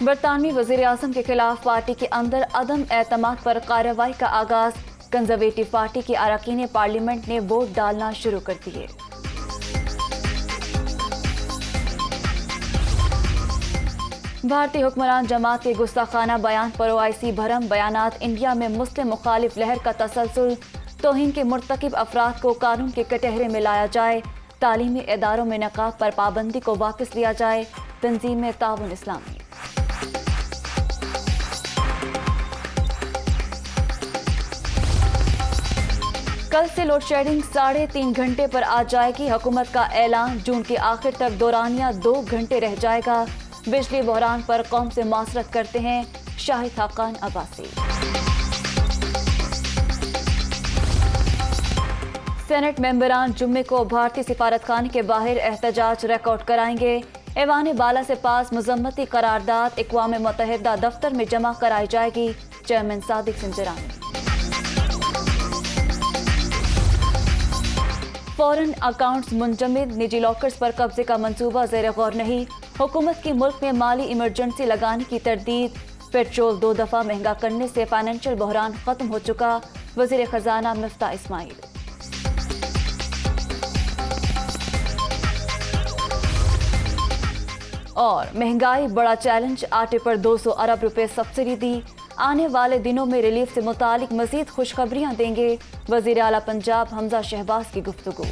برطانوی وزیر اعظم کے خلاف پارٹی کے اندر عدم اعتماد پر کارروائی کا آغاز، کنزرویٹو پارٹی کے اراکین پارلیمنٹ نے ووٹ ڈالنا شروع کر دیے۔ بھارتی حکمران جماعت کے گستاخانہ بیان پر اوائسی بھرم، بیانات انڈیا میں مسلم مخالف لہر کا تسلسل، توہین کے مرتکب افراد کو قانون کے کٹہرے میں لایا جائے، تعلیمی اداروں میں نقاب پر پابندی کو واپس لیا جائے، تنظیم تعاون اسلامی۔ کل سے لوڈ شیڈنگ 3.5 گھنٹے پر آ جائے گی، حکومت کا اعلان، جون کے آخر تک دورانیہ 2 گھنٹے رہ جائے گا۔ بجلی بحران پر قوم سے معذرت کرتے ہیں شاہد خاقان عباسی۔ سینٹ ممبران جمعے کو بھارتی سفارت خانے کے باہر احتجاج ریکارڈ کرائیں گے۔ ایوان بالا سے پاس مذمتی قرارداد اقوام متحدہ دفتر میں جمع کرائی جائے گی، چیئرمین صادق سنجرانی۔ فورن اکاؤنٹس منجمد، نجی لاکرز پر قبضے کا منصوبہ زیر غور نہیں، حکومت کی ملک میں مالی ایمرجنسی لگانے کی تردید، پیٹرول 2 دفعہ مہنگا کرنے سے فائنینشل بحران ختم ہو چکا، وزیر خزانہ مفتاح اسماعیل۔ اور مہنگائی بڑا چیلنج، آٹے پر 200 ارب روپے سبسڈی دی، آنے والے دنوں میں ریلیف سے متعلق مزید خوشخبریاں دیں گے، وزیر اعلیٰ پنجاب حمزہ شہباز کی گفتگو۔